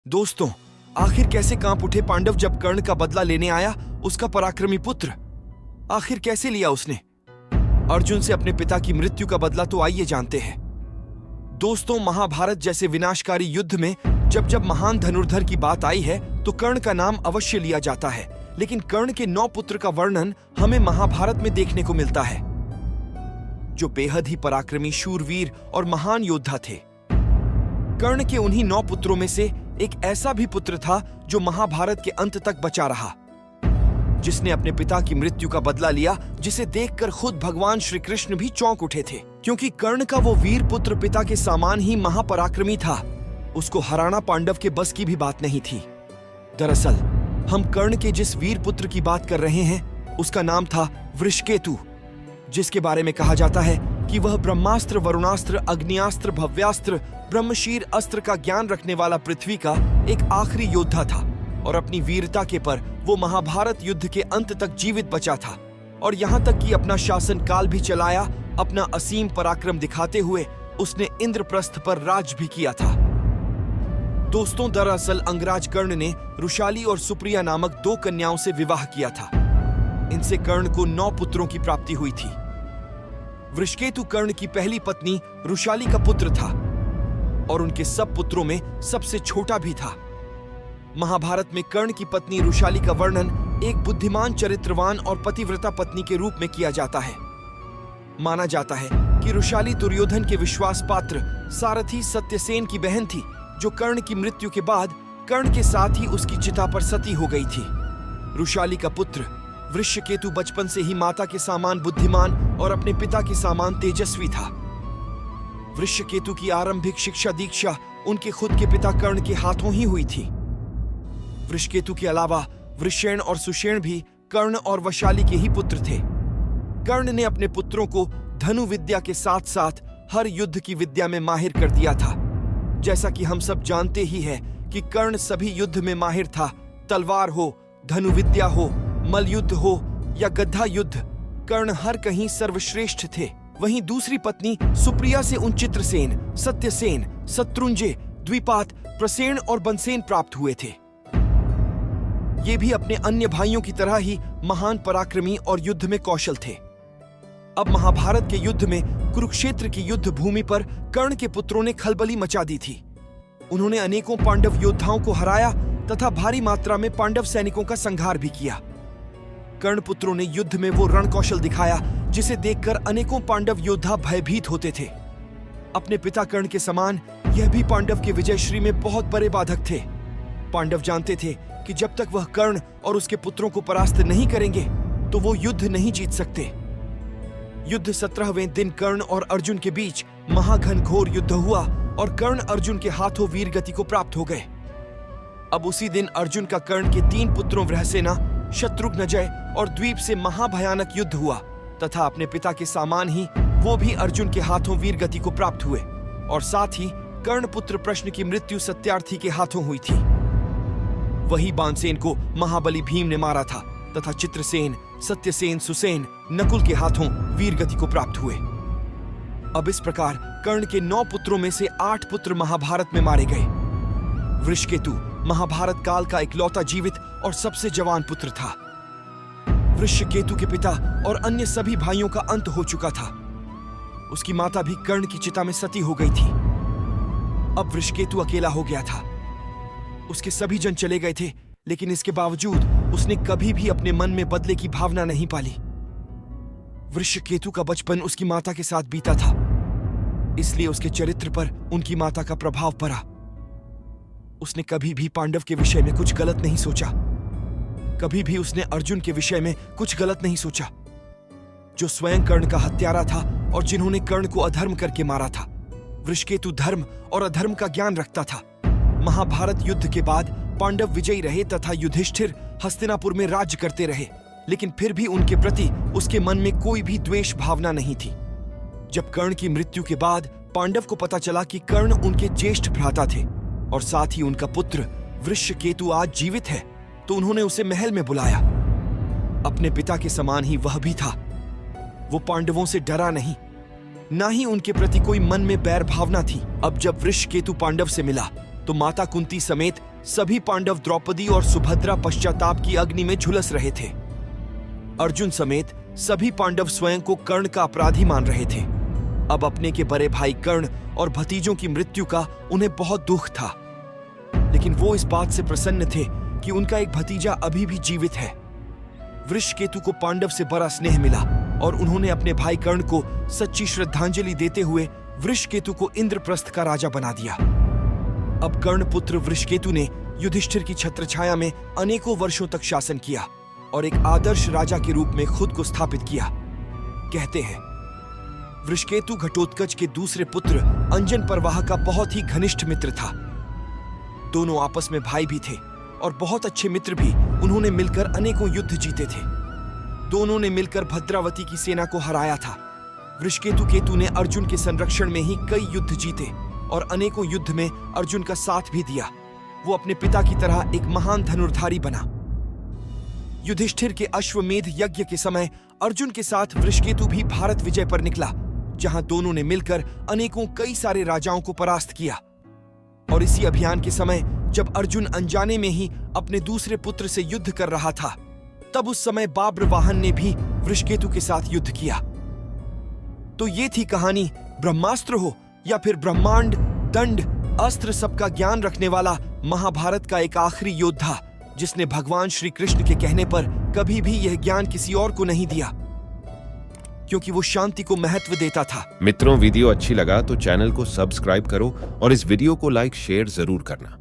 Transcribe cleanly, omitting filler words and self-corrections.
दोस्तों, आखिर कैसे कांप उठे पांडव जब कर्ण का बदला लेने आया उसका पराक्रमी पुत्र। आखिर कैसे लिया उसने अर्जुन से अपने पिता की मृत्यु का बदला, तो आइए जानते हैं। दोस्तों, महाभारत जैसे विनाशकारी युद्ध में जब महान धनुर्धर की बात आई है तो कर्ण का नाम अवश्य लिया जाता है। लेकिन कर्ण के 9 पुत्र का वर्णन हमें महाभारत में देखने को मिलता है, जो बेहद ही पराक्रमी, शूरवीर और महान योद्धा थे। कर्ण के उन्हीं 9 पुत्रों में से एक ऐसा भी पुत्र था जो महाभारत के अंत तक बचा रहा, जिसने अपने पिता की मृत्यु का बदला लिया, जिसे देखकर खुद भगवान श्री कृष्ण भी चौंक उठे थे। क्योंकि कर्ण का वो वीर पुत्र पिता के समान ही महापराक्रमी था, उसको हराना पांडव के बस की भी बात नहीं थी। दरअसल हम कर्ण के जिस वीर पुत्र की बात कर रहे हैं उसका नाम था वृषकेतु, जिसके बारे में कहा जाता है कि वह ब्रह्मास्त्र, वरुणास्त्र, अग्नियास्त्र, भव्यास्त्र, ब्रह्मशीर अस्त्र का ज्ञान रखने वाला पृथ्वी का एक आखिरी योद्धा था और अपनी वीरता के पर वो महाभारत युद्ध के अंत तक जीवित बचा था और यहाँ तक कि अपना शासन काल भी चलाया। अपना असीम पराक्रम दिखाते हुए उसने इंद्रप्रस्थ पर राज भी किया था। दोस्तों, दरअसल अंगराज कर्ण ने रुशाली और सुप्रिया नामक 2 कन्याओं से विवाह किया था। इनसे कर्ण को 9 पुत्रों की प्राप्ति हुई थी। वृषकेतु कर्ण की पहली पत्नी रुशाली का पुत्र था और उनके सब पुत्रों में सबसे छोटा भी था। महाभारत में कर्ण की पत्नी रुशाली का वर्णन एक बुद्धिमान, चरित्रवान और पतिव्रता पत्नी के रूप में किया जाता है। माना जाता है कि रुशाली दुर्योधन के विश्वास पात्र सारथी सत्यसेन की बहन थी, जो कर्ण की मृत्यु के बाद कर्ण के साथ ही उसकी चिता पर सती हो गई थी। रुशाली का पुत्र वृषकेतु बचपन से ही माता के समान बुद्धिमान और अपने पिता के समान तेजस्वी था। वृषकेतु की आरंभिक शिक्षा दीक्षा उनके खुद के पिता कर्ण के हाथों ही हुई थी। वृषकेतु के अलावा वृषेण और सुषेण भी कर्ण और वशाली के ही पुत्र थे। कर्ण ने अपने पुत्रों को धनु विद्या के साथ साथ हर युद्ध की विद्या में माहिर कर दिया था। जैसा कि हम सब जानते ही हैं कि कर्ण सभी युद्ध में माहिर था। तलवार हो, धनुविद्या हो, मलयुद्ध हो या गद्दा युद्ध, कर्ण हर कहीं सर्वश्रेष्ठ थे। वहीं दूसरी पत्नी सुप्रिया से उन चित्रसेन, सत्यसेन, शत्रुंजय, द्विपात, प्रसेन और बनसेन प्राप्त हुए थे। ये भी अपने अन्य भाइयों की तरह ही महान पराक्रमी और युद्ध में कौशल थे। अब महाभारत के युद्ध में कुरुक्षेत्र की युद्ध भूमि पर कर्ण के पुत्रों ने खलबली मचा दी थी। उन्होंने अनेकों पांडव योद्धाओं को हराया तथा भारी मात्रा में पांडव सैनिकों का संहार भी किया। कर्ण पुत्रों ने युद्ध में वो रण कौशल दिखाया जिसे देखकर अनेकों पांडव योद्धा भयभीत होते थे। अपने पिता कर्ण के समान यह भी पांडव के विजयश्री में बहुत बड़े बाधक थे। पांडव जानते थे कि जब तक वह कर्ण और उसके पुत्रों को परास्त नहीं करेंगे तो वो युद्ध नहीं जीत सकते। युद्ध 17वें दिन कर्ण और अर्जुन के बीच महाघनघोर युद्ध हुआ और कर्ण अर्जुन के हाथों वीर गति को प्राप्त हो गए। अब उसी दिन अर्जुन का कर्ण के 3 पुत्रों वृहसेना, शत्रुघ्नजय और द्वीप से महाभयानक युद्ध हुआ तथा अपने पिता के समान ही वो भी अर्जुन के हाथों वीर गति को प्राप्त हुए और साथ ही कर्ण पुत्र प्रश्न की मृत्यु सत्यार्थी के हाथों हुई थी। वही बाणसेन को महाबली भीम ने मारा था तथा चित्रसेन, सत्यसेन, सुसेन, नकुल के हाथों वीर गति को प्राप्त हुए। अब इस प्रकार कर्ण के 9 पुत्रों में से 8 पुत्र महाभारत में मारे गए। वृषकेतु महाभारत काल का इकलौता जीवित और सबसे जवान पुत्र था। वृषकेतु के पिता और अन्य सभी भाइयों का अंत हो चुका था। उसकी माता भी कर्ण की चिता में सती हो गई थी। अब वृषकेतु अकेला हो गया था। उसके सभी जन चले गए थे, लेकिन इसके बावजूद उसने कभी भी अपने मन में बदले की भावना नहीं पाली। वृषकेतु का बचपन उसकी माता के साथ बीता था, इसलिए उसके चरित्र पर उनकी माता का प्रभाव पड़ा। उसने कभी भी पांडव के विषय में कुछ गलत नहीं सोचा। कभी भी उसने अर्जुन के विषय में कुछ गलत नहीं सोचा, जो स्वयं कर्ण का हत्यारा था और जिन्होंने कर्ण को अधर्म करके मारा था। वृषकेतु धर्म और अधर्म का ज्ञान रखता था। महाभारत युद्ध के बाद पांडव विजयी रहे तथा युधिष्ठिर हस्तिनापुर में राज्य करते रहे, लेकिन फिर भी उनके प्रति उसके मन में कोई भी द्वेष भावना नहीं थी। जब कर्ण की मृत्यु के बाद पांडव को पता चला कि कर्ण उनके ज्येष्ठ भ्राता थे और साथ ही उनका पुत्र वृषकेतु आज जीवित है, तो उन्होंने उसे महल में बुलाया। अपने पिता के समान ही वह भी था। वो पांडवों से डरा नहीं, ना ही उनके प्रति कोई मन में बैर भावना थी। अब जब वृषकेतु पांडव से मिला तो माता कुंती समेत सभी पांडव द्रौपदी और सुभद्रा पश्चाताप की अग्नि में झुलस रहे थे। अर्जुन समेत सभी पांडव स्वयं को कर्ण का अपराधी मान रहे थे। अब अपने के बड़े भाई कर्ण और भतीजों की मृत्यु का उन्हें बहुत दुख था, लेकिन वो इस बात से प्रसन्न थे कि उनका एक भतीजा अभी भी जीवित है। वृषकेतु को पांडव से बड़ा स्नेह मिला और उन्होंने अपने भाई कर्ण को सच्ची श्रद्धांजलि देते हुए वृषकेतु को इंद्रप्रस्थ का राजा बना दिया। अब कर्ण पुत्र वृषकेतु ने युधिष्ठिर की छत्रछाया में अनेकों वर्षों तक शासन किया और एक आदर्श राजा के रूप में खुद को स्थापित किया। कहते हैं वृषकेतु घटोत्कच के दूसरे पुत्र अंजन परवाह का बहुत ही घनिष्ठ मित्र था। दोनों आपस में भाई भी थे और बहुत अच्छे मित्र भी। उन्होंने मिलकर अनेकों युद्ध जीते थे। दोनों ने मिलकर भद्रावती की सेना को हराया था। वृषकेतु केतु ने अर्जुन के संरक्षण में ही कई युद्ध जीते और अनेकों युद्ध में अर्जुन का साथ भी दिया। वो अपने पिता की तरह एक महान धनुर्धारी बना। युधिष्ठिर के अश्वमेध यज्ञ के समय अर्जुन के साथ वृषकेतु भी भारत विजय पर निकला, जहां दोनों ने मिलकर अनेकों कई सारे राजाओं को परास्त किया। और इसी अभियान के समय जब अर्जुन अनजाने में ही अपने दूसरे पुत्र से युद्ध कर रहा था, तब उस समय बाब्रवाहन ने भी वृषकेतु के साथ युद्ध किया। तो ये थी कहानी। ब्रह्मास्त्र हो या फिर ब्रह्मांड, दंड, अस्त्र, सबका ज्ञान रखने वाला महाभारत का एक आखिरी योद्धा, जिसने भगवान श्री कृष्ण के कहने पर कभी भी यह ज्ञान किसी और को नहीं दिया, क्योंकि वो शांति को महत्व देता था। मित्रों, वीडियो अच्छी लगा तो चैनल को सब्सक्राइब करो और इस वीडियो को लाइक शेयर जरूर करना।